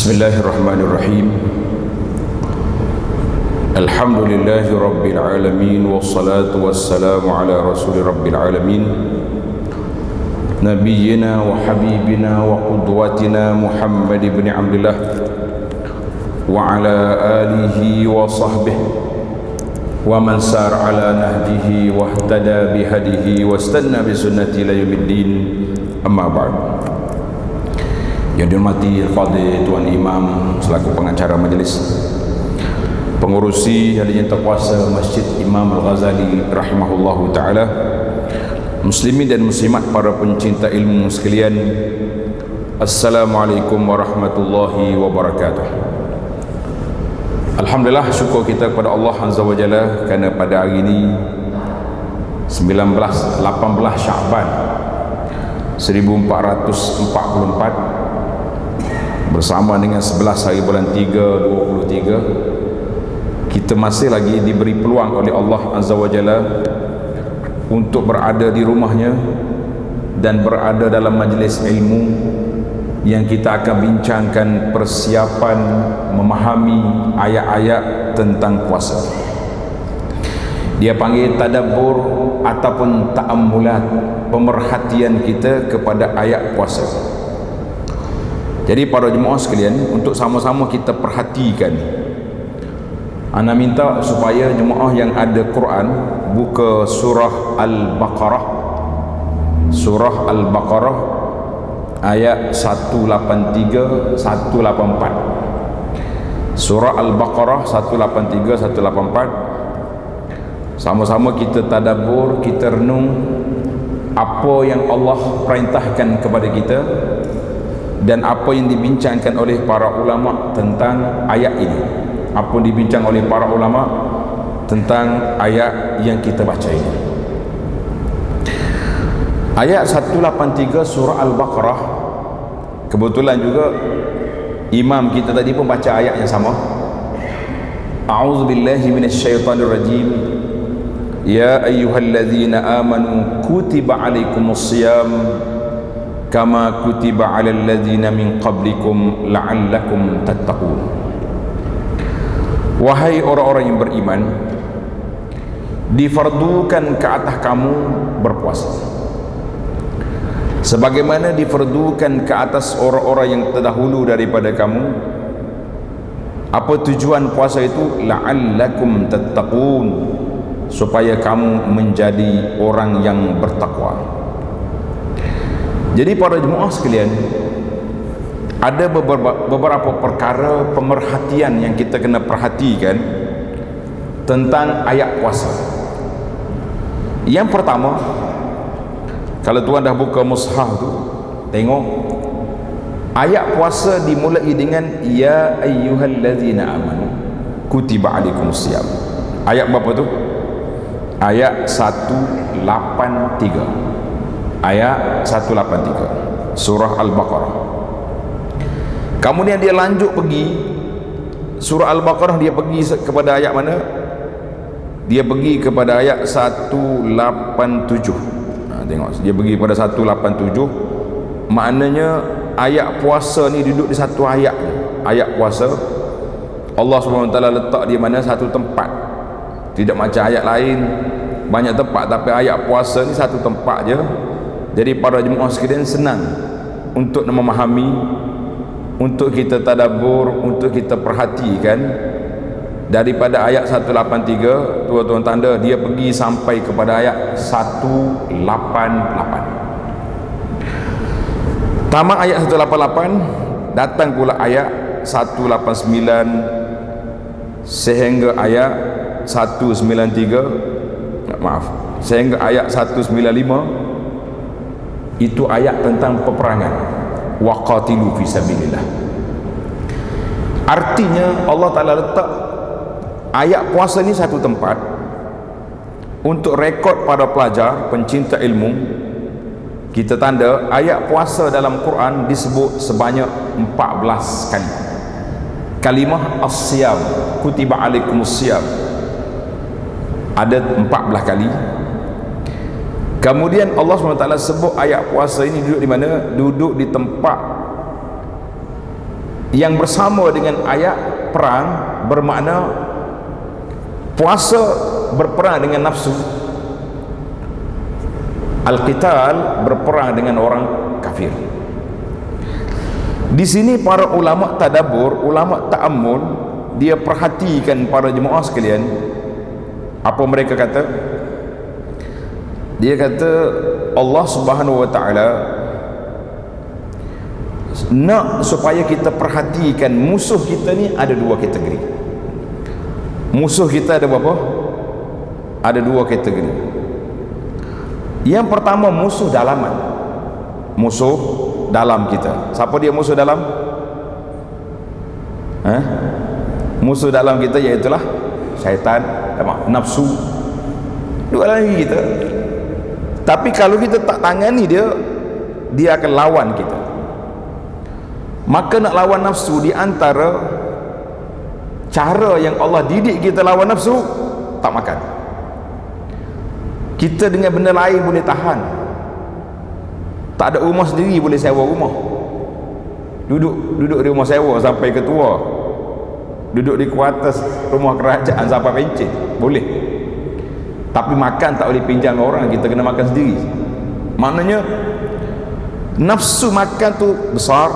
Bismillahirrahmanirrahim. Alhamdulillahi rabbil alamin, wassalatu wassalamu ala rasuli rabbil alamin, nabiyyina wa habibina wa qudwatina Muhammad ibn Abdullah wa ala alihi wa sahbihi wa man sar ala nahjihi wa ihtada bihadihi wa istanna bi sunnati ila yaumiddin. Amma ba'd. Yang dihormati Al-Fadhil Tuan Imam selaku pengacara majlis, pengurusi Hadirin Terkuasa Masjid Imam Al-Ghazali rahimahullahu taala, muslimin dan muslimat, para pencinta ilmu sekalian, Assalamualaikum warahmatullahi wabarakatuh. Alhamdulillah, syukur kita kepada Allah Azza wa Jalla kerana pada hari ini 18 Sya'ban 1444 bersama dengan 11 hari bulan 3 23, kita masih lagi diberi peluang oleh Allah Azza wa Jalla untuk berada di rumahnya dan berada dalam majlis ilmu yang kita akan bincangkan persiapan memahami ayat-ayat tentang puasa. Dia panggil tadabbur ataupun ta'ammulat, pemerhatian kita kepada ayat puasa. Jadi para jemaah sekalian, untuk sama-sama kita perhatikan, ana minta supaya jemaah yang ada Quran buka surah Al-Baqarah, surah Al-Baqarah ayat 183 184. Surah Al-Baqarah 183 184. Sama-sama kita tadabbur, kita renung apa yang Allah perintahkan kepada kita dan apa yang dibincangkan oleh para ulama tentang ayat ini. Apa yang dibincang oleh para ulama tentang ayat yang kita baca ini. Ayat 183 surah Al-Baqarah, kebetulan juga imam kita tadi pun baca ayat yang sama. A'udzubillahi minasyaitonirrajim. Ya ayyuhalladzina amanu kutiba alaikumusiyam kama kutiba alal ladzina min qablikum la'allakum tattaqun. Wahai orang-orang yang beriman, difardukan ke atas kamu berpuasa sebagaimana difardukan ke atas orang-orang yang terdahulu daripada kamu. Apa tujuan puasa itu? La'allakum tattaqun, supaya kamu menjadi orang yang bertakwa. Jadi para jemaah sekalian, ada beberapa perkara pemerhatian yang kita kena perhatikan tentang ayat puasa. Yang pertama, kalau tuan dah buka mushaf tu, tengok ayat puasa dimulai dengan ya ayyuhallazina amanu kutiba alaikumusiyam. Ayat berapa tu? Ayat 183. Ayat 183 surah Al-Baqarah. Kemudian dia lanjut pergi surah Al-Baqarah, dia pergi kepada ayat mana? Dia pergi kepada ayat 187. Tengok, dia pergi pada 187. Maknanya ayat puasa ni duduk di satu ayat. Ayat puasa Allah SWT letak di mana? Satu tempat. Tidak macam ayat lain banyak tempat, tapi ayat puasa ni satu tempat je. Jadi para jemaah sekalian senang untuk memahami, untuk kita tadabbur, untuk kita perhatikan. Daripada ayat 183, tuan-tuan tanda dia pergi sampai kepada ayat 188. Tamat ayat 188, datang pula ayat 189 sehingga ayat 193, sehingga ayat 195. Itu ayat tentang peperangan, waqatilu fi sabilillah. Artinya Allah Ta'ala letak ayat puasa ni satu tempat untuk rekod para pelajar pencinta ilmu. Kita tanda ayat puasa dalam Quran disebut sebanyak 14 kali. Kalimah as-siyam, kutiba alaikumusiyam, ada 14 kali. Kemudian Allah SWT sebut ayat puasa ini duduk di mana? Duduk di tempat yang bersama dengan ayat perang bermakna puasa berperang dengan nafsu, al-qital berperang dengan orang kafir. Di sini para ulama tadabbur, ulama ta'ammul, dia perhatikan para jemaah sekalian, apa mereka kata? Dia kata Allah Subhanahu wa taala nak supaya kita perhatikan musuh kita ni ada dua kategori. Musuh kita ada berapa? Ada dua kategori. Yang pertama musuh dalaman, musuh dalam kita. Siapa dia musuh dalam? Musuh dalam kita iaitulah syaitan, nafsu, dua lagi kita. Tapi kalau kita tak tangani dia, dia akan lawan kita. Maka nak lawan nafsu, di antara cara yang Allah didik kita lawan nafsu, tak makan. Kita dengan benda lain boleh tahan, tak ada rumah sendiri boleh sewa rumah, duduk di rumah sewa sampai ketua, duduk di kuartus rumah kerajaan sampai pencen boleh. Tapi makan tak boleh pinjam orang, kita kena makan sendiri. Maknanya nafsu makan tu besar,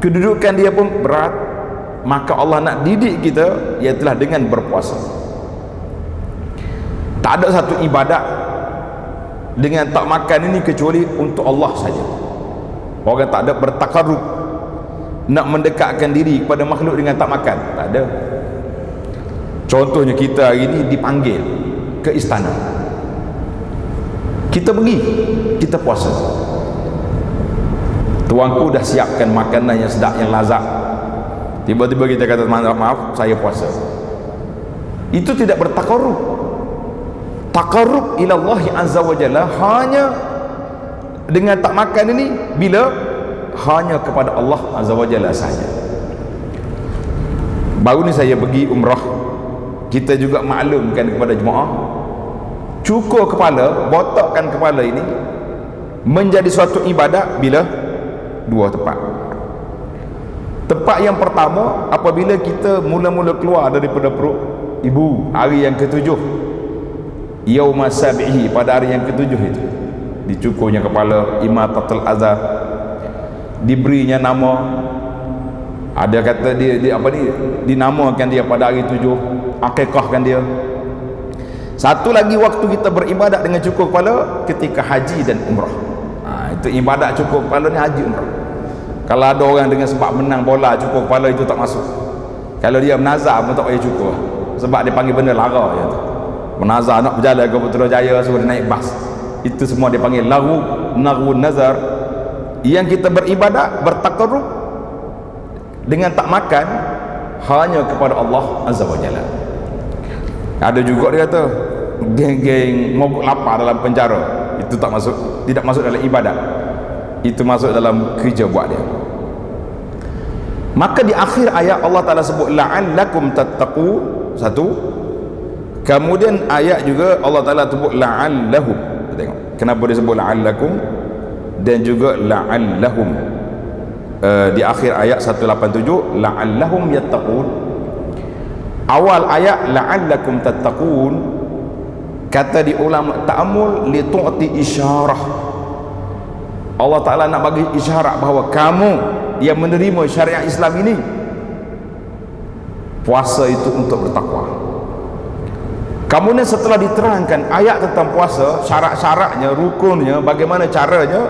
kedudukan dia pun berat. Maka Allah nak didik kita ialah dengan berpuasa. Tak ada satu ibadat dengan tak makan ini kecuali untuk Allah saja. Orang tak ada bertakarrub, nak mendekatkan diri kepada makhluk dengan tak makan, tak ada. Contohnya kita hari ini dipanggil ke istana, kita pergi, kita puasa. Tuanku dah siapkan makanan yang sedap, yang lazat, tiba-tiba kita kata maaf, saya puasa. Itu tidak bertakarrub. Takarrub ila Allah azza wa jalla hanya dengan tak makan ini, bila hanya kepada Allah azza wa jalla saja. Baru ni saya pergi umrah, kita juga maklumkan kepada jemaah, cukur kepala, botakkan kepala ini menjadi suatu ibadat bila dua tempat. Tempat yang pertama, apabila kita mula-mula keluar daripada perut ibu, hari yang ketujuh, yauma sabihi, pada hari yang ketujuh itu dicukurnya kepala, imatatul adha, diberinya nama. Ada kata dia apa ni, dinamakan dia pada hari tujuh, akikahkan dia. Satu lagi waktu kita beribadat dengan cukur kepala ketika haji dan umrah. Itu ibadat cukur kepala ni, haji umrah. Kalau ada orang dengan sebab menang bola cukur kepala, itu tak masuk. Kalau dia menazar pun tak payah cukur, sebab dia panggil benda lara je tu. Menazar nak berjalan ke Putrajaya, suruh dia naik bas, itu semua dia panggil laghu nazar. Yang kita beribadat, bertakarrub dengan tak makan hanya kepada Allah azza wa jalla. Ada juga dia kata geng-geng mogok lapar dalam penjara, itu tak masuk, tidak masuk dalam ibadat, itu masuk dalam kerja buat dia. Maka di akhir ayat Allah Ta'ala sebut la'allakum tattaqun, satu. Kemudian ayat juga Allah Ta'ala sebut la'allahum. Tengok kenapa dia sebut la'allakum dan juga la'allahum. Di akhir ayat 187 la'allahum yattaqun. Awal ayat la'allakum tattaqun, kata di ulama ta'amul, li tu'ti isyarah. Allah Ta'ala nak bagi isyarat bahawa kamu yang menerima syariat Islam ini, puasa itu untuk bertakwa. Kemudian setelah diterangkan ayat tentang puasa, syarat-syaratnya, rukunnya, bagaimana caranya,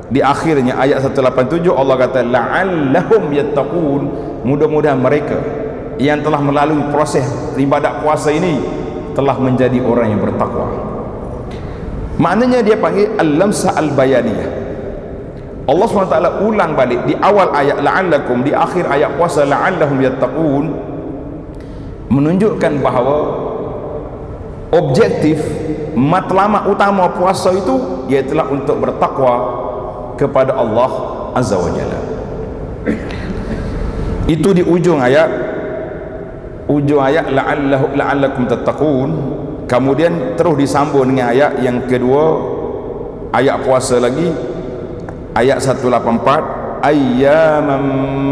di akhirnya ayat 187 Allah kata la'allahum yattaqun, mudah-mudahan mereka yang telah melalui proses ibadat puasa ini telah menjadi orang yang bertakwa. Maknanya dia panggil al-lamsa al-bayaniyah. Allah SWT ulang balik di awal ayat la'allakum, di akhir ayat puasa la'allahum yattaqun, menunjukkan bahawa objektif matlamat utama puasa itu ialah untuk bertakwa kepada Allah azza wa jalla. Itu di ujung ayat la'allakum tattaqun. Kemudian terus disambung dengan ayat yang kedua, ayat puasa lagi, ayat 184 ayyaman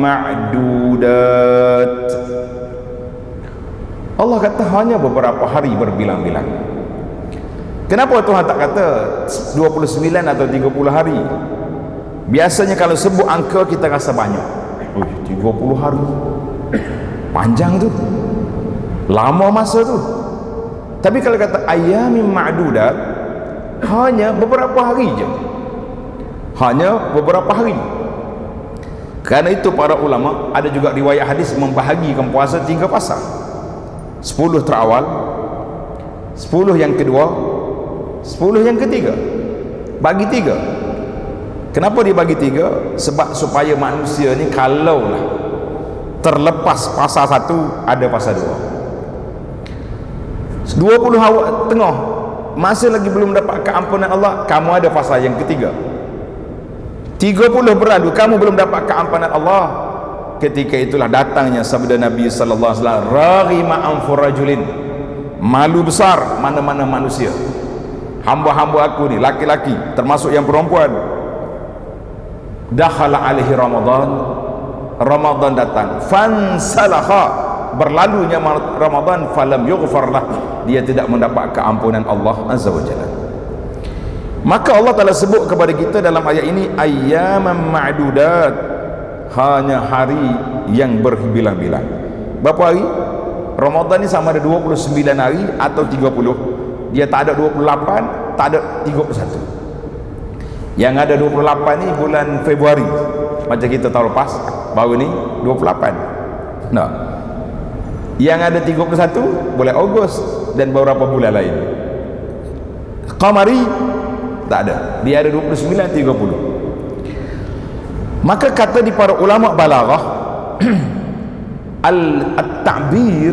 ma'dudat. Allah kata hanya beberapa hari berbilang-bilang. Kenapa Tuhan tak kata 29 atau 30 hari? Biasanya kalau sebut angka kita rasa banyak. 30 hari panjang tu, lama masa tu. Tapi kalau kata ayyamin ma'dudat, hanya beberapa hari je, hanya beberapa hari. Kerana itu para ulama, ada juga riwayat hadis membahagikan puasa 3 fasa: 10 terawal, 10 yang kedua, 10 yang ketiga. Bagi 3. Kenapa dia bagi 3? Sebab supaya manusia ni kalaulah terlepas fasa 1, ada fasa 2. 20 hari tengah masih lagi belum dapat keampunan Allah, kamu ada fasa yang ketiga. 30 berlalu, kamu belum dapat keampunan Allah. Ketika itulah datangnya sabda Nabi sallallahu alaihi wasallam, raghima anfur rajulin, malu besar mana-mana manusia, hamba-hamba aku ni, laki-laki termasuk yang perempuan, dakhala alaihi Ramadan datang, fansalakha, berlalunya Ramadan, falam yughfar lah, dia tidak mendapat keampunan Allah azza wa jalla. Maka Allah Ta'ala sebut kepada kita dalam ayat ini ayyaman ma'dudat, hanya hari yang berbilang-bilang. Berapa hari? Ramadan ni sama ada 29 hari atau 30. Dia tak ada 28, tak ada 31. Yang ada 28 ni bulan Februari, macam kita tahun lepas, baru ni 28. Nah, yang ada 31 bulan Ogos dan beberapa bulan lain. Qamari tak ada, dia ada 29, 30. Maka kata di para ulama balaghah, al-ta'bir,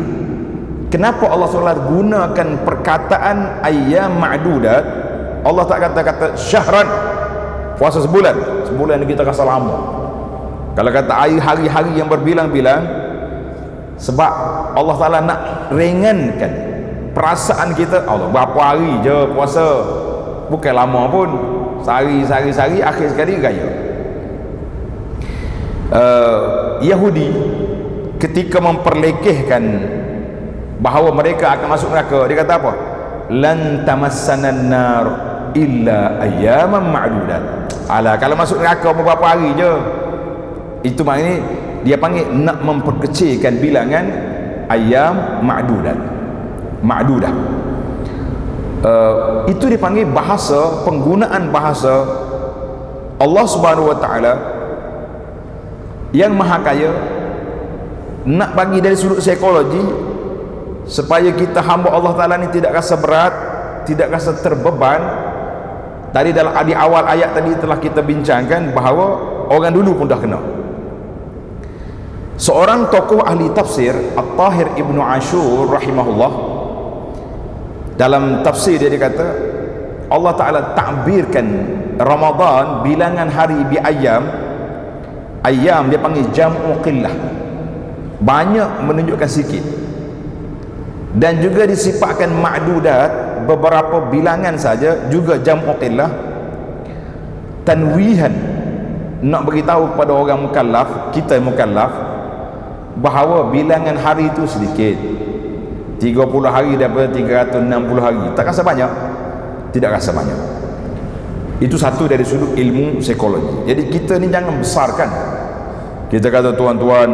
kenapa Allah SWT gunakan perkataan ayyam ma'dudat? Allah tak kata syahran, puasa sebulan kita rasa lama. Kalau kata hari-hari yang berbilang-bilang, sebab Allah Ta'ala nak ringankan perasaan kita. Allah, berapa hari je puasa, bukan lama pun, sehari, akhir sekali raya. Yahudi ketika memperlekehkan bahawa mereka akan masuk neraka, dia kata apa? Lan tamassanan nar illa ayyaman ma'dudat. Alah, kalau masuk neraka beberapa hari je. Itu maknanya dia panggil nak memperkecilkan bilangan ayyam ma'dudat, ma'dudah. Itu dipanggil bahasa, penggunaan bahasa Allah Subhanahu wa taala yang maha kaya, nak bagi dari sudut psikologi supaya kita hamba Allah Ta'ala ni tidak rasa berat, tidak rasa terbeban. Tadi dalam di awal ayat tadi telah kita bincangkan bahawa orang dulu pun dah kena. Seorang tokoh ahli tafsir, At-Tahir Ibnu Ashur rahimahullah, dalam tafsir dia kata Allah Ta'ala takbirkan Ramadan bilangan hari bi ayyam. Ayyam dia panggil jam'u qillah, banyak menunjukkan sikit, dan juga disifatkan ma'dudat, beberapa bilangan saja, juga jam'u qillah, tanwihan, nak beritahu kepada orang mukallaf, kita mukallaf, bahawa bilangan hari itu sedikit. 30 hari daripada 360 hari, tak rasa banyak, tidak rasa banyak. Itu satu dari sudut ilmu psikologi. Jadi kita ni jangan besarkan. Kita kata tuan-tuan,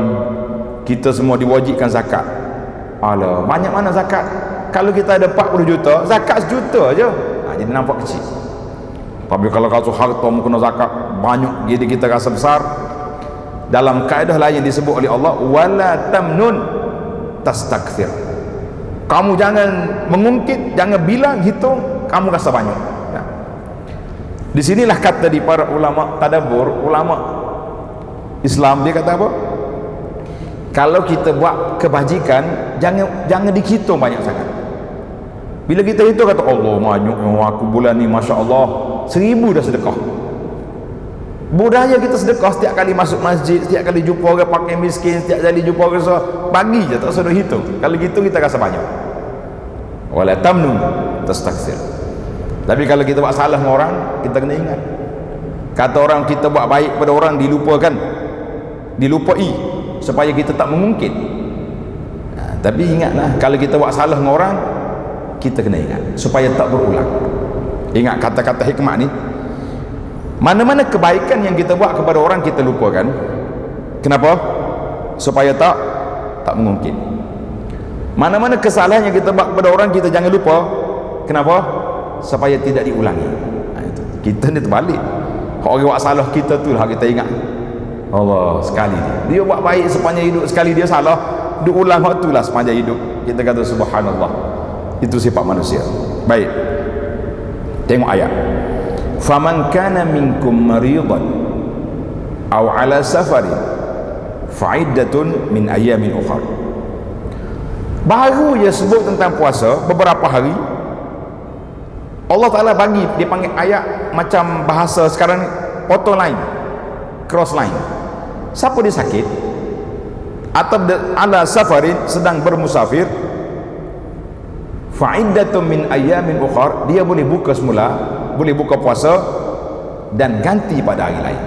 kita semua diwajibkan zakat. Alah, banyak mana zakat? Kalau kita ada 40 juta, zakat 1 juta je. Jadi nampak kecil. Tapi kalau harta kena zakat banyak, jadi kita rasa besar. Dalam kaedah lain disebut oleh Allah, wala tamnun tastakthir. Kamu jangan mengungkit, jangan bilang, hitung, kamu rasa banyak. Ya. Di sinilah kata di para ulama tadabbur, ulama Islam, dia kata apa? Kalau kita buat kebajikan, jangan dihitung banyak sangat. Bila kita hitung, kata Allah, banyak aku bulan ni, Masya Allah, 1000 dah sedekah. Budaya kita sedekah setiap kali masuk masjid, setiap kali jumpa orang pakai miskin, setiap kali jumpa orang susah, bagi je, tak usah hitung. Kalau gitu kita rasa banyak. Wala tamnun tastakthir. Tapi kalau kita buat salah dengan orang, kita kena ingat, Kata orang kita buat baik pada orang dilupai supaya kita tak mengungkit. Tapi ingatlah, kalau kita buat salah dengan orang, kita kena ingat supaya tak berulang. Ingat kata-kata hikmah ni. Mana-mana kebaikan yang kita buat kepada orang kita lupakan. Kenapa? Supaya tak mengungkit. Mana-mana kesalahan yang kita buat kepada orang kita jangan lupa. Kenapa? Supaya tidak diulangi. Itu. Kita ni terbalik. Kalau orang buat salah kita tu lah kita ingat. Allah, sekali dia buat baik sepanjang hidup, sekali dia salah, dia ulang waktu lah sepanjang hidup. Kita kata subhanallah. Itu sifat manusia. Baik, tengok ayat. Faman kana minkum maridan aw ala safarin fa'iddatun min ayamin ukhra. Baru je sebut tentang puasa beberapa hari, Allah Ta'ala bagi, dia panggil ayat macam bahasa sekarang, auto line, cross line. Siapa dia sakit atau ala safarin, sedang bermusafir, fa'iddatun min ayamin ukhra, dia boleh buka semula, boleh buka puasa dan ganti pada hari lain.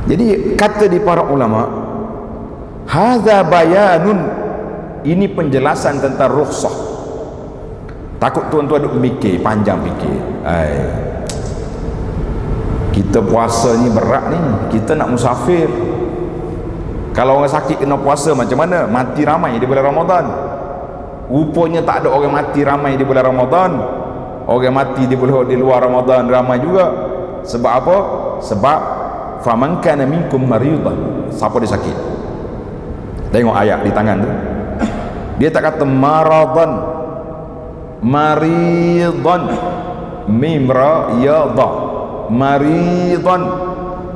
Jadi kata di para ulama, hadza bayanun, ini penjelasan tentang rukhsah. Takut tuan-tuan duk mikir panjang fikir, kita puasa ni berat ni, kita nak musafir. Kalau orang sakit kena puasa macam mana? Mati ramai di bulan Ramadan. Rupanya tak ada orang mati ramai di bulan Ramadan. Orang mati di luar Ramadan ramai juga. Sebab apa? Sebab faman kana minkum maridan, siapa dia sakit. Tengok ayat di tangan tu, dia tak kata maradan, maridan, mim ra ya dha, maridan,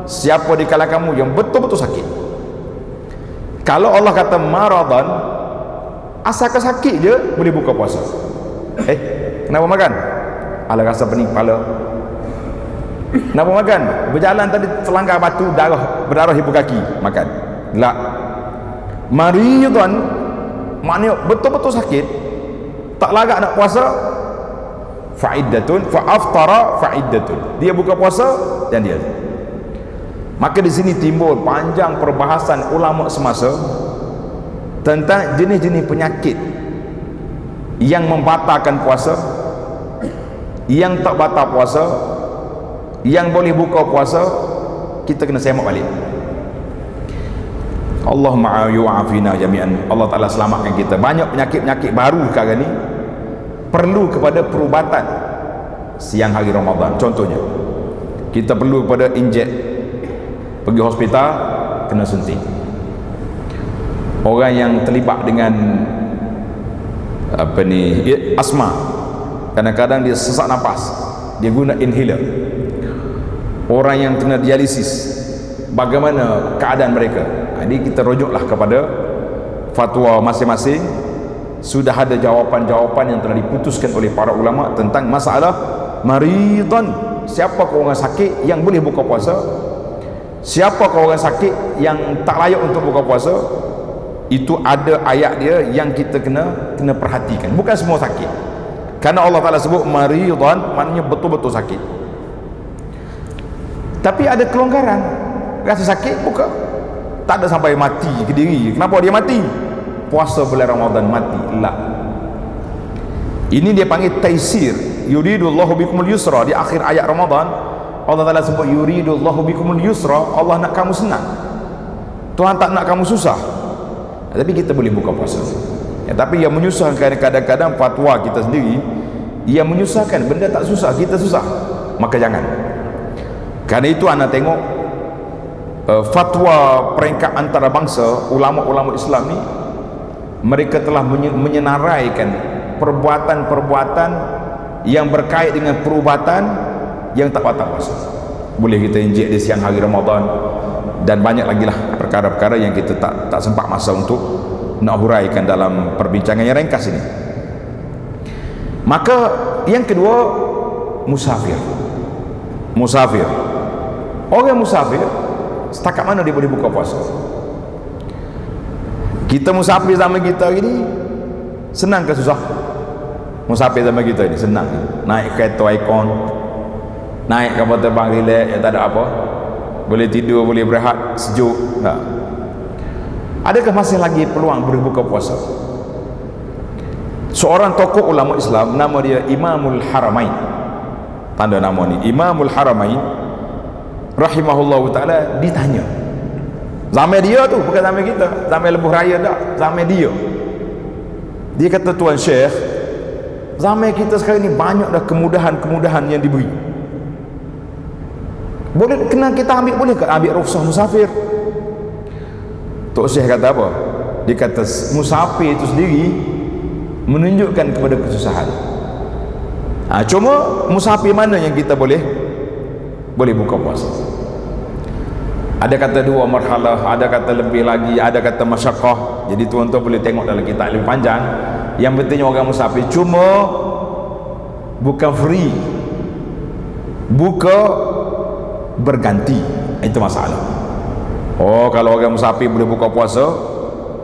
siapa di kalangan kamu yang betul-betul sakit. Kalau Allah kata maradan, asalkan sakit je boleh buka puasa. Kenapa makan? Ala rasa pening kepala. Kenapa makan? Berjalan tadi terlanggar batu, berdarah ibu kaki, makan. La. Maridan maknanya betul-betul sakit, tak lagak nak puasa, fa'iddatun, fa'aftara fa'iddatun, dia buka puasa dan dia. Maka di sini timbul panjang perbahasan ulama semasa tentang jenis-jenis penyakit yang membatalkan puasa, yang tak batal puasa, yang boleh buka puasa. Kita kena semak balik. Allahumma yu'afina jami'an. Allah Ta'ala selamatkan kita. Banyak penyakit-penyakit baru sekarang ni perlu kepada perubatan siang hari Ramadan. Contohnya, kita perlu kepada injek, pergi hospital kena suntik. Orang yang terlibat dengan asma, kadang-kadang dia sesak nafas, dia guna inhaler. Orang yang kena dialisis, bagaimana keadaan mereka? Jadi kita rujuklah kepada fatwa masing-masing. Sudah ada jawapan-jawapan yang telah diputuskan oleh para ulama tentang masalah maridan, siapa orang sakit yang boleh buka puasa, siapa orang sakit yang tak layak untuk buka puasa. Itu ada ayat dia yang kita kena perhatikan. Bukan semua sakit, karena Allah Ta'ala sebut maridan maknanya betul-betul sakit. Tapi ada kelonggaran, rasa sakit buka, tak ada sampai mati ke diri. Kenapa dia mati? Puasa bulan Ramadan mati lah. Ini dia panggil taisir. Yuridullahu bikumul yusra. Di akhir ayat Ramadan Allah Ta'ala sebut yuridullahu bikumul yusra, Allah nak kamu senang, Tuhan tak nak kamu susah. Tapi kita boleh buka puasa. Tapi yang menyusahkan kadang-kadang fatwa kita sendiri, yang menyusahkan, benda tak susah, kita susah, maka jangan. Karena itu anda tengok fatwa peringkat antarabangsa ulama-ulama Islam ni, mereka telah menyenaraikan perbuatan-perbuatan yang berkait dengan perubatan yang tak batal puasa. Boleh kita injek di siang hari Ramadan, dan banyak lagi lah perkara-perkara yang kita tak sempat masa untuk nak huraikan dalam perbincangan yang ringkas ini. Maka yang kedua, musafir. Orang musafir setakat mana dia boleh buka puasa? Kita musafir zaman kita ini senang ke susah? Musafir zaman kita ini senang. Naik kereta ikon, naik kapal terbang relax, ya tak ada apa, boleh tidur, boleh berehat, sejuk. Tak. Adakah masih lagi peluang berbuka puasa? Seorang tokoh ulama Islam, nama dia Imamul Haramain, tanda nama ni Imamul Haramain rahimahullahu ta'ala, ditanya zaman dia tu, bukan zaman kita, zaman lebuh raya tak, zaman dia. Dia kata, Tuan Syekh, zaman kita sekarang ni banyak dah kemudahan-kemudahan yang diberi. Boleh kena kita ambil, boleh ke ambil rukhsah musafir? Tok Syekh kata apa? Dia kata musafir itu sendiri menunjukkan kepada kesusahan. Cuma musafir mana yang kita boleh buka puasa? Ada kata 2 marhalah, ada kata lebih lagi, ada kata masyaqqah. Jadi tuan-tuan boleh tengok dalam kitab lebih panjang. Yang penting orang musafir, cuma bukan free, buka berganti, itu masalah. Kalau orang musafir boleh buka puasa,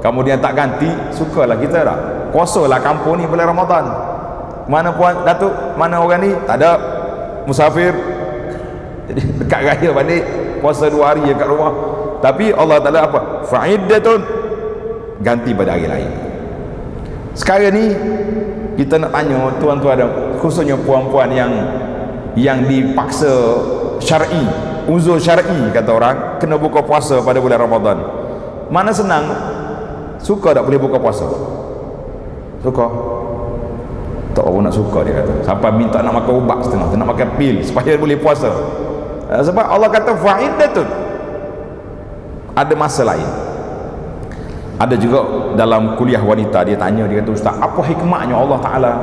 kemudian tak ganti, sukalah kita tak? Puasalah kampung ni bulan Ramadan. Mana puan Datuk, mana orang ni tak ada musafir, jadi dekat raya balik puasa 2 hari kat rumah. Tapi Allah Ta'ala apa? Fa'iddatun, ganti pada hari lain. Sekarang ni kita nak tanya tuan-tuan, khususnya puan-puan yang dipaksa syar'i, uzur syar'i kata orang, kena buka puasa pada bulan Ramadan. Mana senang? Suka tak boleh buka puasa? Suka? Tak apa nak suka, dia kata. Sampai minta nak makan ubat setengah, nak makan pil supaya boleh puasa. Sebab Allah kata fa'iddatun, ada masa lain. Ada juga dalam kuliah wanita, dia tanya, dia kata, Ustaz, apa hikmahnya Allah Ta'ala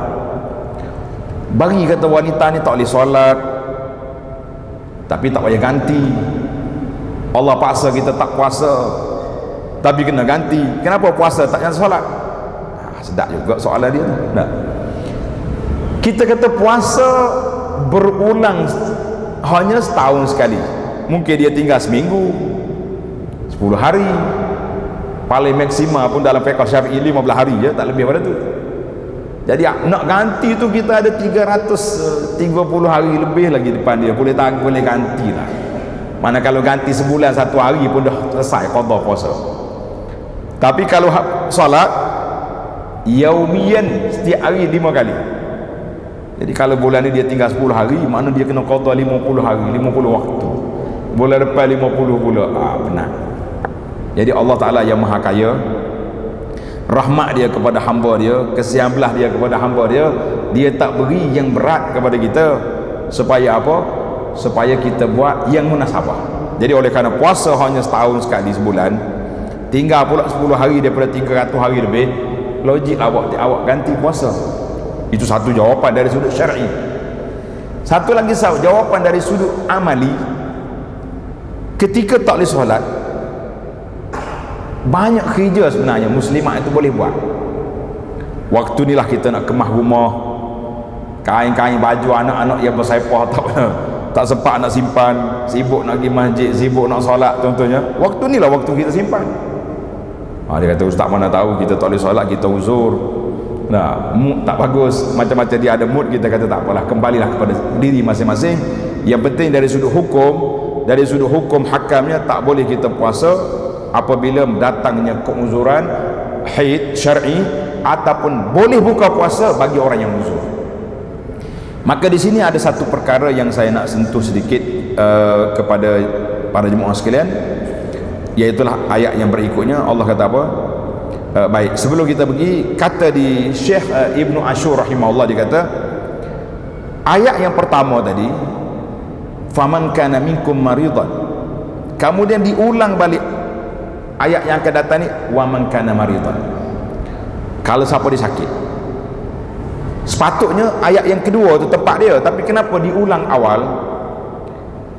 bagi kata wanita ni tak boleh solat tapi tak payah ganti? Allah paksa kita tak puasa tapi kena ganti. Kenapa puasa tak jangan solat? Sedap juga soalan dia tu. Tak. Kita kata puasa berulang hanya setahun sekali. Mungkin dia tinggal seminggu, 10 hari, paling maksima pun dalam fiqh Syafi'i 15 hari je, tak lebih pada tu. Jadi nak ganti tu kita ada 330 hari lebih lagi depan dia, boleh ganti lah. Mana kalau ganti sebulan 1 hari pun dah selesai qada puasa. Tapi kalau solat yaumiyan, setiap hari 5 kali. Jadi kalau bulan ni dia tinggal 10 hari, mana dia kena qada 50 hari, 50 waktu. Bulan depan 50 pula. Benar. Jadi Allah Ta'ala yang maha kaya, rahmat dia kepada hamba dia, kesian belah dia kepada hamba dia, dia tak beri yang berat kepada kita. Supaya apa? Supaya kita buat yang munasabah. Jadi oleh kerana puasa hanya setahun sekali sebulan, tinggal pula 10 hari daripada 300 hari lebih, logik awak ganti puasa. Itu satu jawapan dari sudut syar'i. Satu lagi jawapan dari sudut amali. Ketika tak boleh solat, banyak kerja sebenarnya muslimat itu boleh buat. Waktu ni lah kita nak kemah rumah, kain-kain baju anak-anak yang bersepah tak sempat nak simpan, sibuk nak pergi masjid, sibuk nak solat contohnya. Waktu ni lah waktu kita simpan. Dia kata, Ustaz mana tahu kita tak boleh solat, kita uzur. Mood tak bagus, macam-macam dia ada mood, kita kata tak apalah, kembalilah kepada diri masing-masing. Yang penting dari sudut hukum hakamnya, tak boleh kita puasa apabila datangnya keuzuran haid syar'i, ataupun boleh buka puasa bagi orang yang uzur. Maka di sini ada satu perkara yang saya nak sentuh sedikit kepada para jemaah sekalian, iaitulah ayat yang berikutnya. Allah kata apa? Baik, sebelum kita pergi, kata di Syekh Ibnu Ashur rahimahullah, dia kata ayat yang pertama tadi, faman kana minkum maridan, kemudian diulang balik ayat yang akan datang ni, wa man kana maridan, kalau siapa dia sakit. Sepatutnya ayat yang kedua tu tempat dia, tapi kenapa diulang awal?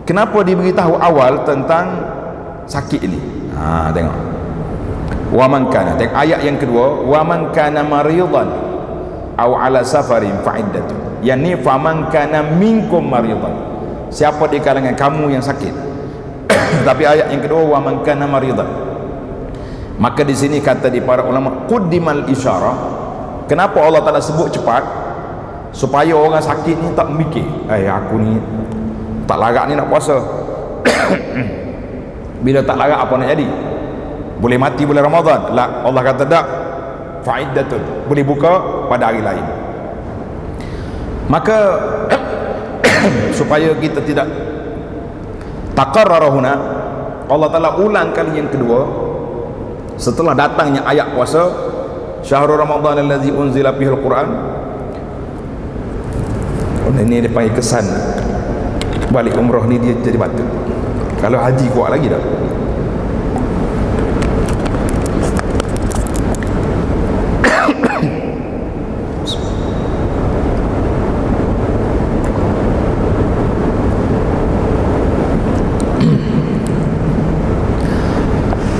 Kenapa diberitahu awal tentang sakit ini? Tengok, wa man kana, tengok ayat yang kedua, wa man kana maridan aw ala safarin fa'iddatun, yakni faman kana minkum maridan, siapa di kalangan kamu yang sakit. Tapi ayat yang kedua, wa man kana maridan. Maka di sini kata di para ulama, quddimal isyarah. Kenapa Allah Ta'ala sebut cepat? Supaya orang sakit ni tak mikir, aku ni Tak larat ni nak puasa. Bila tak larat apa nak jadi? Boleh mati bulan Ramadan? La, Allah kata tak. Fa'iddatun, boleh buka pada hari lain. Maka supaya kita tidak taqarrara huna, Allah Ta'ala ulang kali yang kedua setelah datangnya ayat puasa, syahrul Ramadan allazi unzila fihil Quran. Ini dia panggil kesan balik umrah ni dia jadi batuk. Kalau haji kuat lagi dah.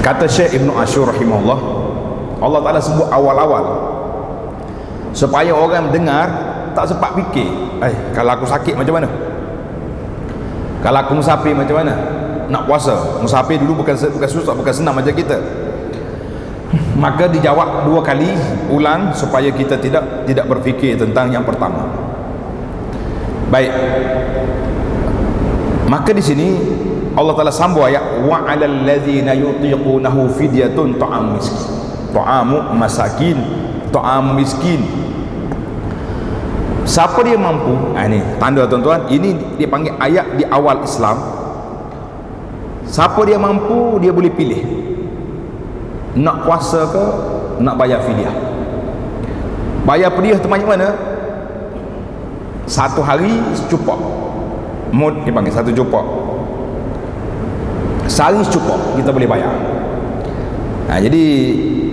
Kata Syekh Ibn Ashur rahimahullah, Allah Ta'ala sebut awal-awal supaya orang dengar tak sempat fikir, kalau aku sakit macam mana, kalau aku musafir macam mana nak puasa. Musafir dulu bukan susah, bukan senang macam kita. Maka dijawab dua kali ulang supaya kita tidak berfikir tentang yang pertama. Baik, maka di sini Allah Ta'ala sambung ayat wa 'alal ladzina yutiqunahu fidyatun ta'am miskin, ta'amu masakin, ta'am miskin. Siapa dia mampu, ini tanda tuan-tuan, ini dia panggil ayat di awal Islam. Siapa dia mampu, dia boleh pilih nak puasa ke nak bayar fidyah. Bayar fidyah tu macam mana? Satu hari secupak, mud dia panggil satu cupak, sehari secupak kita boleh bayar. Jadi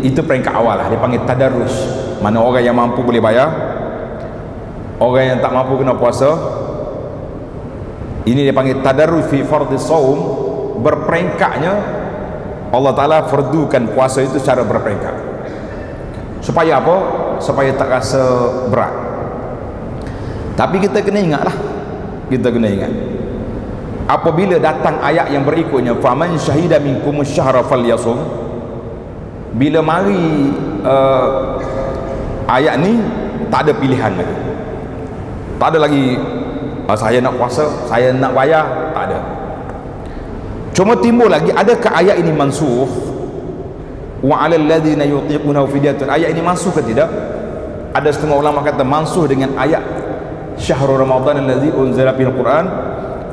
itu peringkat awal lah, dia panggil tadarrus. Mana orang yang mampu boleh bayar, orang yang tak mampu kena puasa. Ini dia panggil tadarrus fi fardhi shaum. Berperingkatnya Allah Ta'ala fardukan puasa itu secara berperingkat. Supaya apa? Supaya tak rasa berat. Tapi kita kena ingat lah, kita kena ingat apabila datang ayat yang berikutnya, faman syahida minkumus syahra falyasum, bila mari ayat ni tak ada pilihan lagi, tak ada lagi saya nak puasa, saya nak bayar, tak ada. Cuma timbul lagi, adakah ayat ini mansuh? Wa 'alal ladzina yutiqunahu fidyatun, ayat ini mansuh ke tidak? Ada setengah ulama kata mansuh dengan ayat syahrul Ramadan allazi unzila fihil Quran,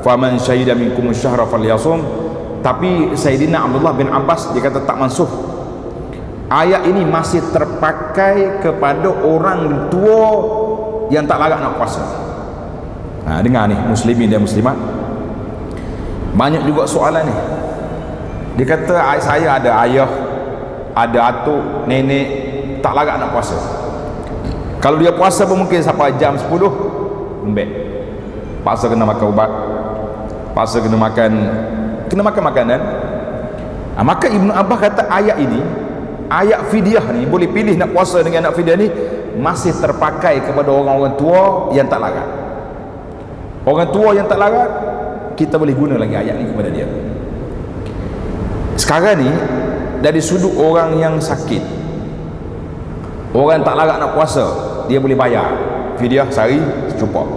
faman syahida minkumus syahra falyasum. Tapi Sayyidina Abdullah bin Abbas dia kata tak mansuh. Ayat ini masih terpakai kepada orang tua yang tak larat nak puasa. Dengar ni muslimin dan muslimat, banyak juga soalan ni. Dia kata saya ada ayah, ada atuk, nenek tak larat nak puasa. Kalau dia puasa pun mungkin sampai jam 10 lembek. Paksa kena makan ubat, paksa kena makan makanan. Maka Ibnu Abbas kata ayat ini, ayat fidyah ni, boleh pilih nak puasa dengan nak fidyah ni, masih terpakai kepada orang-orang tua yang tak larat. Orang tua yang tak larat, kita boleh guna lagi ayat ni kepada dia. Sekarang ni dari sudut orang yang sakit, orang tak larat nak puasa, dia boleh bayar fidyah sehari secupak.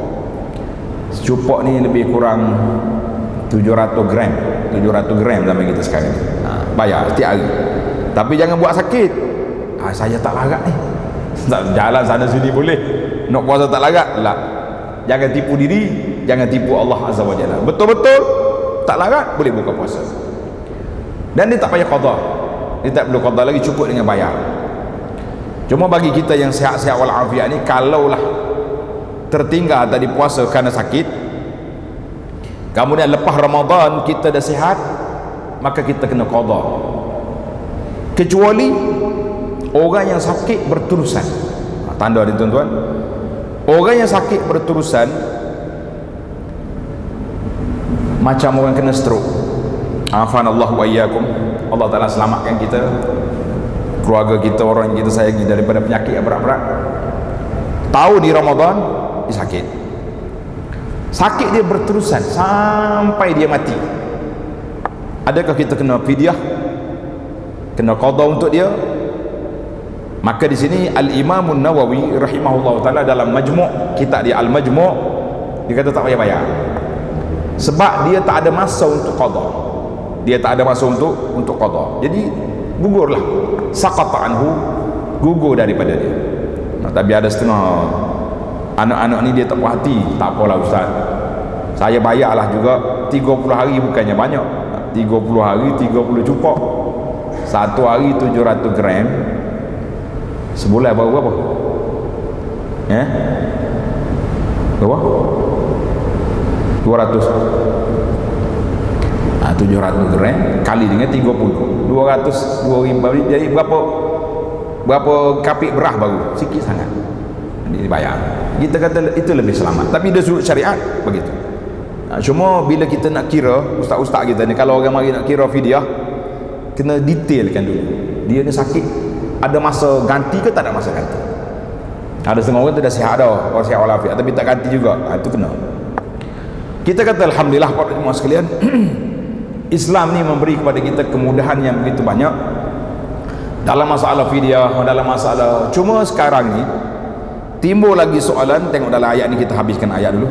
Secupak ni lebih kurang 700 gram zaman kita sekarang ni. Bayar setiap hari. Tapi jangan buat sakit. Saya tak larat ni, jalan sana sini boleh, nak puasa tak larat lah. Jangan tipu diri, jangan tipu Allah Azza wa Jalla. Betul-betul tak larat boleh buka puasa, dan dia tak payah qada, dia tak perlu qada lagi, cukup dengan bayar. Cuma bagi kita yang sihat-sihat walafiat ni, kalaulah tertinggal tadi puasa kerana sakit, kemudian lepas Ramadan kita dah sihat, maka kita kena qada. Kecuali orang yang sakit berterusan. Tanda dia tuan-tuan, orang yang sakit berterusan macam orang kena stroke. Afanallahu wa iyyakum. Allah Ta'ala selamatkan kita, keluarga kita, orang yang kita sayangi daripada penyakit yang berat-berat. Tahu di Ramadan dia sakit, sakit dia berterusan sampai dia mati. Adakah kita kena fidyah, kena qada untuk dia? Maka di sini Al-Imam Nawawi rahimahullah taala dalam majmu' kitab dia Al-Majmu', dia kata tak payah bayar. sebab dia tak ada masa untuk qada. Dia tak ada masa untuk qada. Jadi gugurlah, saqata anhu, gugur daripada dia. Tapi ada setengah anak-anak ni dia tak puas hati. Tak apalah ustaz, saya bayarlah juga 30 hari, bukannya banyak. 30 hari 30 cupok, satu hari 700 gram, sebulan baru berapa? Berapa? 200. 700 gram kali dengan 30, 200, 2000, jadi berapa kapik berah baru? Sikit sangat dibayar. Kita kata itu lebih selamat, tapi dia sudut syariat begitu. Cuma bila kita nak kira, ustaz-ustaz kita ni kalau orang mari nak kira fidyah, kena detailkan dulu dia ni sakit, ada masa ganti ke tak ada masa ganti. Ada setengah orang tu dah sihat dah, orang sihat walafiat, tapi tak ganti juga. Itu kena. Kita kata alhamdulillah para jemaah sekalian, Islam ni memberi kepada kita kemudahan yang begitu banyak dalam masalah fidyah, dalam masalah. Cuma sekarang ni timbul lagi soalan. Tengok dalam ayat ni, kita habiskan ayat dulu.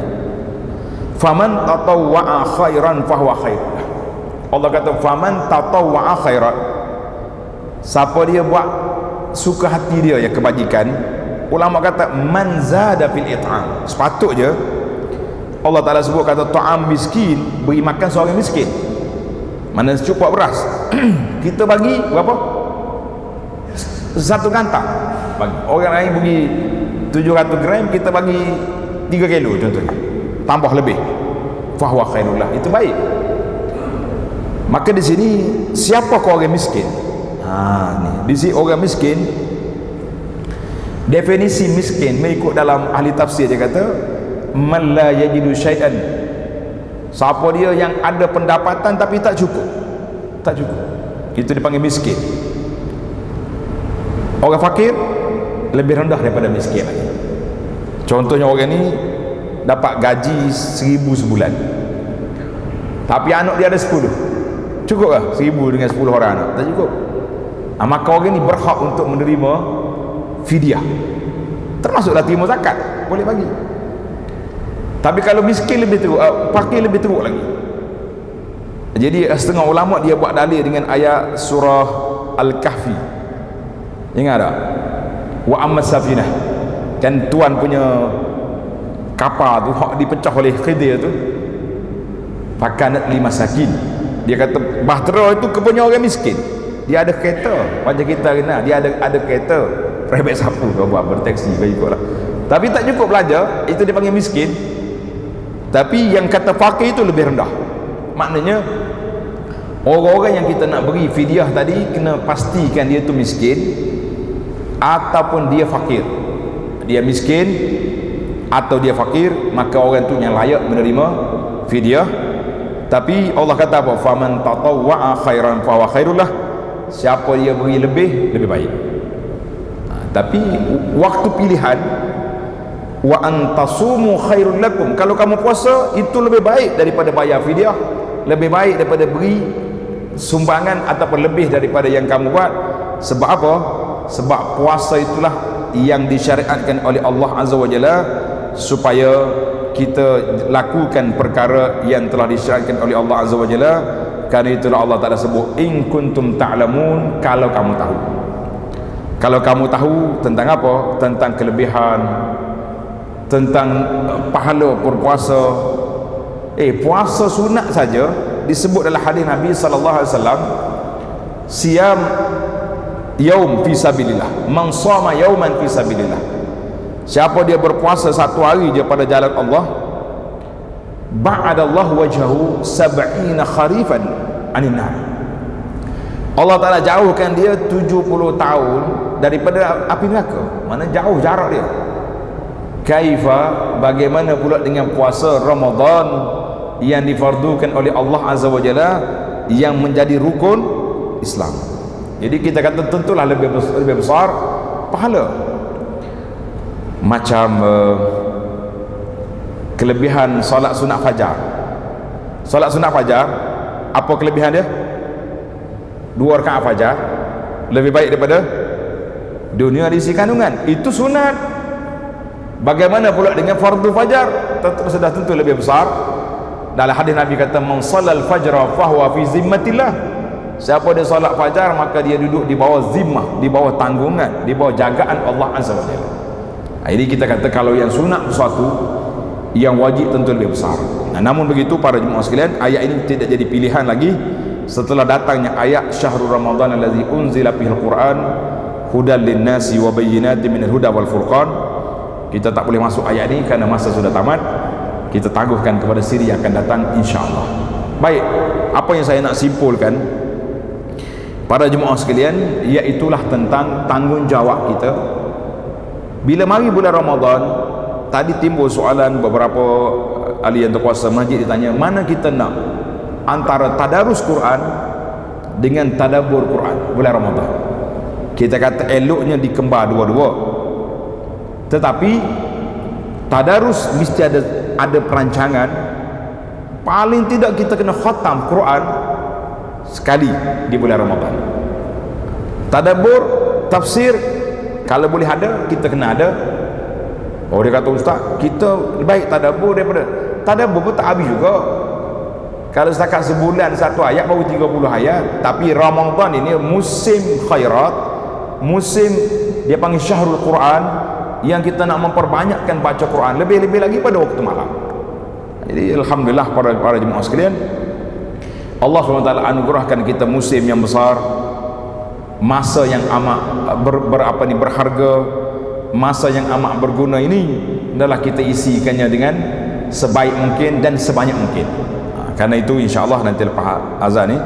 Faman tatawwa'a khairan fahuwa khair. Allah kata faman tatawwa'a khairan, siapa dia buat suka hati dia ya kebajikan. Ulama kata man zada fil it'am, sepatutnya Allah Ta'ala sebut kata ta'am miskin, beri makan seorang miskin. Mana secupak beras kita bagi berapa? Satu kantang bagi. Orang lain bagi 700 gram, kita bagi 3 kilo contohnya, tambah lebih, fahuwa khairullah, itu baik. Maka di sini siapa kau orang miskin? Ni di sini orang miskin, definisi miskin mengikut dalam ahli tafsir, dia kata man la yajidu syai'an, siapa dia yang ada pendapatan tapi tak cukup, itu dipanggil miskin. Orang fakir lebih rendah daripada miskin lagi. Contohnya orang ni dapat gaji 1000 sebulan, tapi anak dia ada 10, cukup lah 1000 dengan 10 orang anak? Tak cukup. Maka orang ni berhak untuk menerima fidyah, termasuklah terima zakat, boleh bagi. Tapi kalau miskin lebih teruk, fakir lebih teruk lagi. Jadi setengah ulama dia buat dalil dengan ayat surah Al-Kahfi, ingat tak? Wa ammas safinah, kan tuan punya kapal tu hak dipecah oleh Khidir tu, fakanat limasakin, dia kata bahtera itu kepunya orang miskin. Dia ada kereta macam kita kenal, dia ada kereta private sapu, kau buat bertaksi kau ikutlah, tapi tak cukup belajar, itu dipanggil miskin. Tapi yang kata fakir itu lebih rendah. Maknanya orang-orang yang kita nak beri fidyah tadi kena pastikan dia tu miskin ataupun dia fakir. Dia miskin atau dia fakir, maka orang tu yang layak menerima fidyah. Tapi Allah kata apa? Faman tatawwa'a khairan fahuwa khairullah, siapa dia beri lebih baik. Tapi waktu pilihan, wa antasumu khairul lakum, kalau kamu puasa itu lebih baik daripada bayar fidyah, lebih baik daripada beri sumbangan ataupun lebih daripada yang kamu buat. Sebab apa? Sebab puasa itulah yang disyariatkan oleh Allah Azza wa Jalla supaya kita lakukan perkara yang telah disyariatkan oleh Allah Azza wa Jalla. Kerana itulah Allah Ta'ala sebut in kuntum ta'lamun, kalau kamu tahu. Kalau kamu tahu tentang apa? Tentang kelebihan, tentang pahala berpuasa. Puasa sunat saja disebut dalam hadis Nabi sallallahu alaihi wasallam, siam yaum fi sabilillah, man shama yauman fi sabilillah, siapa dia berpuasa satu hari je pada jalan Allah, ba'adallahu wajhahu 70 kharifan anin nar, Allah Ta'ala jauhkan dia 70 tahun daripada api neraka. Mana jauh jarak dia. Kaifa, bagaimana pula dengan puasa Ramadan yang difardukan oleh Allah Azza wa Jalla, yang menjadi rukun Islam. Jadi kita kata tentulah lebih besar pahala. Macam kelebihan solat sunat fajar. Solat sunat fajar, apa kelebihan dia? 2 rakaat fajar lebih baik daripada dunia diisi kandungan. Itu sunat. Bagaimana pula dengan fardu fajar? Tentu sudah tentu lebih besar Dalam hadis Nabi kata, man sallal fajra fahuwa fi zimmatillah. Siapa dia solat fajar, maka dia duduk di bawah zimmah, di bawah tanggungan, di bawah jagaan Allah Azza wa Jalla. Jadi kita kata kalau yang sunat sesuatu, yang wajib tentu lebih besar. Nah, namun begitu para jemaah sekalian, ayat ini tidak jadi pilihan lagi setelah datangnya ayat syahrul Ramadan allazi unzila fihil Quran hudan linnasi wa bayyinatin minal huda wal furqan. Kita tak boleh masuk ayat ini kerana masa sudah tamat. Kita tangguhkan kepada siri yang akan datang insya-Allah. Baik, apa yang saya nak simpulkan para jemaah sekalian, iaitulah tentang tanggungjawab kita. Bila mari bulan Ramadan, tadi timbul soalan beberapa ahli yang berkuasa masjid ditanya, mana kita nak antara tadarus Quran dengan tadabbur Quran bulan Ramadan. Kita kata eloknya dikembar dua-dua, tetapi tadarus mesti ada perancangan. Paling tidak kita kena khatam Quran sekali di bulan Ramadan. Tadabbur, tafsir, kalau boleh ada, kita kena ada. Oh, dia kata, ustaz, kita lebih baik tadabbur daripada tadabbur pun tak habis juga. Kalau setakat sebulan satu ayat baru 30 ayat. Tapi Ramadan ini musim khairat, musim dia panggil syahrul Quran, yang kita nak memperbanyakkan baca Quran, lebih-lebih lagi pada waktu malam. Jadi alhamdulillah para jemaah sekalian, Allah SWT anugerahkan kita musim yang besar, masa yang amat berharga, masa yang amat berguna. Ini adalah kita isikannya dengan sebaik mungkin dan sebanyak mungkin. Karena itu insya-Allah nanti lepas azan ni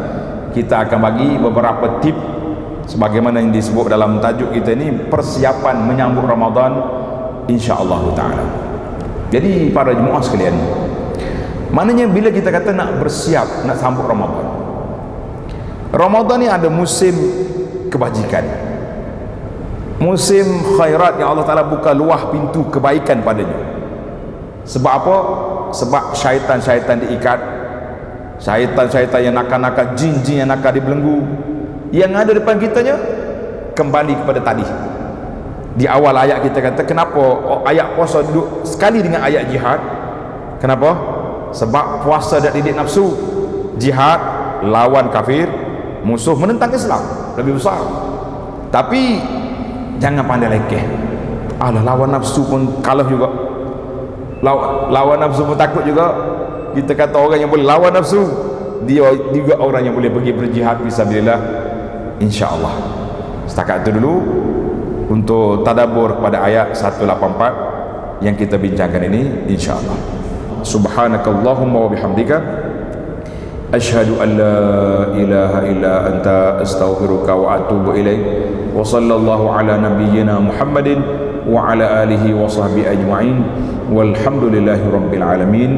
kita akan bagi beberapa tip sebagaimana yang disebut dalam tajuk kita ini, persiapan menyambut Ramadan insya-Allah taala. Jadi para jemaah sekalian, maknanya bila kita kata nak bersiap nak sambut Ramadan, Ramadan ni ada musim kebajikan, musim khairat yang Allah Taala buka luah pintu kebaikan padanya. Sebab apa? Sebab syaitan-syaitan diikat, syaitan-syaitan yang nakal-nakal, jin-jin yang nakal dibelenggu. Yang ada depan kitanya kembali kepada tadi. Di awal ayat kita kata, kenapa ayat puasa duduk sekali dengan ayat jihad? Kenapa? Sebab puasa dan didik nafsu, jihad lawan kafir, musuh menentang Islam lebih besar. Tapi jangan pandai lekeh. Alah, lawan nafsu pun kalah juga, lawan nafsu pun takut juga. Kita kata orang yang boleh lawan nafsu, dia juga orang yang boleh pergi berjihad fisabilillah insya-Allah. Setakat itu dulu untuk tadabbur pada ayat 184 yang kita bincangkan ini insya-Allah. Subhanakallahumma wa bihamdika asyhadu an la ilaha illa anta astaghfiruka wa atubu ilaik. Wa sallallahu ala nabiyyina Muhammadin wa ala alihi wa sahbihi ajma'in. Walhamdulillahi rabbil alamin.